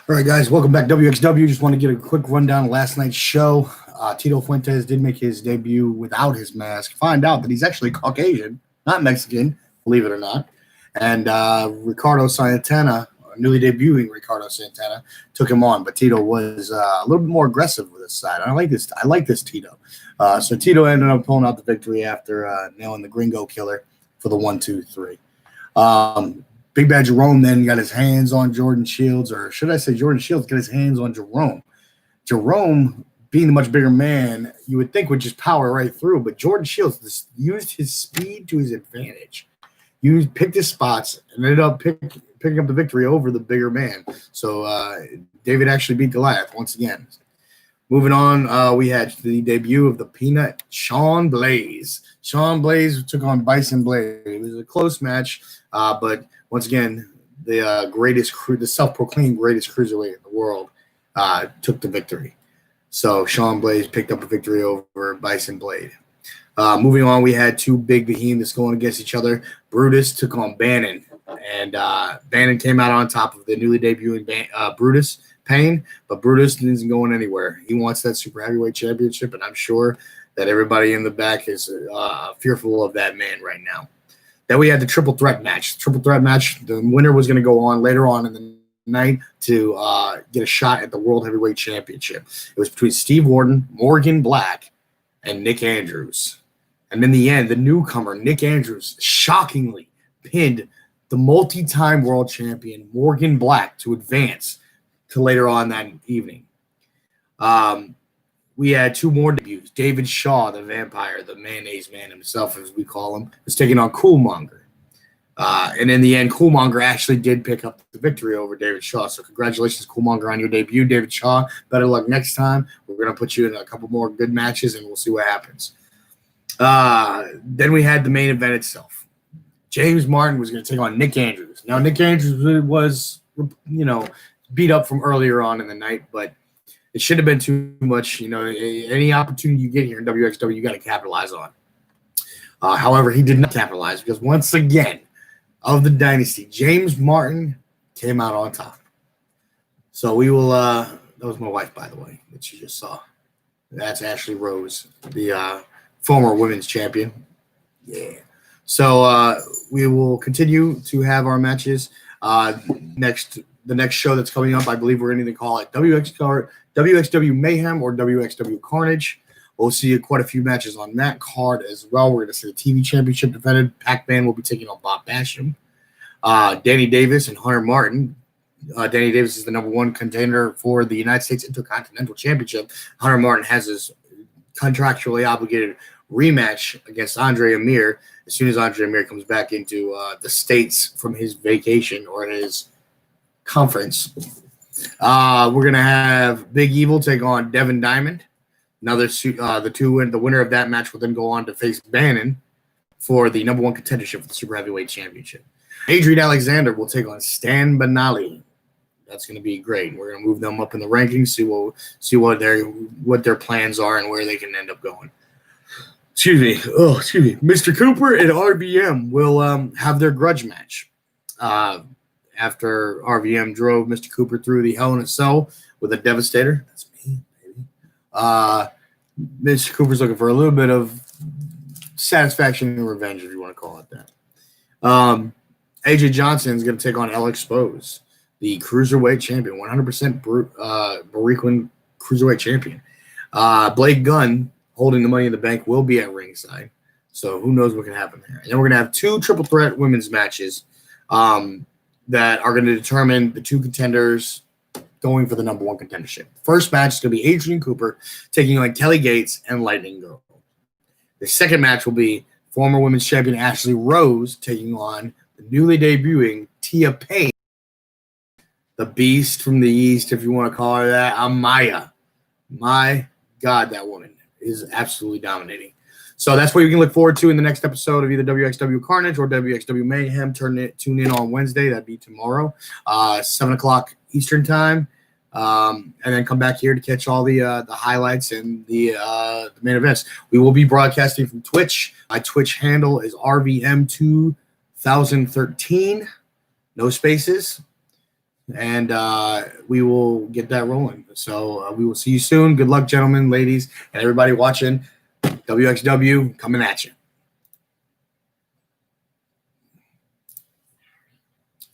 All right, guys, welcome back. WXW. Just want to get a quick rundown of last night's show. Tito Fuentes did make his debut without his mask. Find out that he's actually Caucasian, not Mexican, believe it or not. And Ricardo Santana, newly debuting Ricardo Santana, took him on. But Tito was a little bit more aggressive with his side. I like this Tito. So Tito ended up pulling out the victory after nailing the Gringo Killer for the 1-2-3. Big Bad Jerome then got his hands on Jordan Shields, or should I say Jordan Shields got his hands on Jerome. Jerome, being the much bigger man, you would think would just power right through, but Jordan Shields used his speed to his advantage. Picked his spots and ended up picking up the victory over the bigger man. So David actually beat Goliath once again. Moving on, we had the debut of the Peanut, Sean Blaze. Sean Blaze took on Bison Blade. It was a close match, but once again, the self-proclaimed greatest cruiserweight in the world took the victory. So Sean Blaze picked up a victory over Bison Blade. Moving on, we had two big behemoths going against each other. Brutus took on Bannon, and Bannon came out on top of the newly debuting Brutus Payne, but Brutus isn't going anywhere. He wants that super heavyweight championship, and I'm sure that everybody in the back is fearful of that man right now. Then we had the triple threat match. The winner was going to go on later on in the night to get a shot at the World Heavyweight Championship. It was between Steve Warden, Morgan Black, and Nick Andrews. And in the end, the newcomer, Nick Andrews, shockingly pinned the multi-time world champion, Morgan Black, to advance to later on that evening. We had two more debuts. David Shaw, the vampire, the mayonnaise man himself, as we call him, was taking on Coolmonger. And in the end, Coolmonger actually did pick up the victory over David Shaw. So congratulations, Coolmonger, on your debut. David Shaw, better luck next time. We're going to put you in a couple more good matches, and we'll see what happens. Then we had the main event itself. James Martin was going to take on Nick Andrews. Now, Nick Andrews was, beat up from earlier on in the night, but it should have been too much. Any opportunity you get here in WXW, you got to capitalize on. However, he did not capitalize because once again, of the dynasty, James Martin came out on top. So we will. That was my wife, by the way, that you just saw. That's Ashley Rose, the former women's champion. Yeah. So we will continue to have our matches. The next show that's coming up, I believe we're going to call it WXW Mayhem or WXW Carnage. We'll see quite a few matches on that card as well. We're going to see the TV Championship defended. Pac-Man will be taking on Bob Basham. Danny Davis and Hunter Martin. Danny Davis is the number one contender for the United States Intercontinental Championship. Hunter Martin has his contractually obligated rematch against Andre Amir as soon as Andre Amir comes back into the States from his vacation or his conference. We're going to have Big Evil take on Devin Diamond. The winner of that match will then go on to face Bannon for the number one contendership for the Super Heavyweight Championship. Adrian Alexander will take on Stan Benali. That's going to be great. We're going to move them up in the rankings, see what their plans are and where they can end up going. Excuse me. Mr. Cooper and RVM will have their grudge match. After RVM drove Mr. Cooper through the Hell in a Cell with a Devastator. That's me, baby. Mr. Cooper's looking for a little bit of satisfaction and revenge, if you want to call it that. AJ Johnson is going to take on El Expose, the Cruiserweight champion, 100% Boricuan Cruiserweight champion. Blake Gunn, holding the Money in the Bank, will be at ringside. So who knows what can happen there. And then we're going to have two triple threat women's matches that are going to determine the two contenders going for the number one contendership. First match is going to be Adrian Cooper taking on Kelly Gates and Lightning Girl. The second match will be former women's champion Ashley Rose taking on the newly debuting Tia Payne, the Beast from the East, if you want to call her that. Amaya. My God, that woman is absolutely dominating. So that's what you can look forward to in the next episode of either WXW Carnage or WXW Mayhem. Tune in on Wednesday. That'd be tomorrow, 7 o'clock Eastern time. And then come back here to catch all the highlights and the main events. We will be broadcasting from Twitch. My Twitch handle is RVM2013. No spaces. and we will get that rolling. So we will see you soon. Good luck, gentlemen, ladies, and everybody watching. WXW coming at you.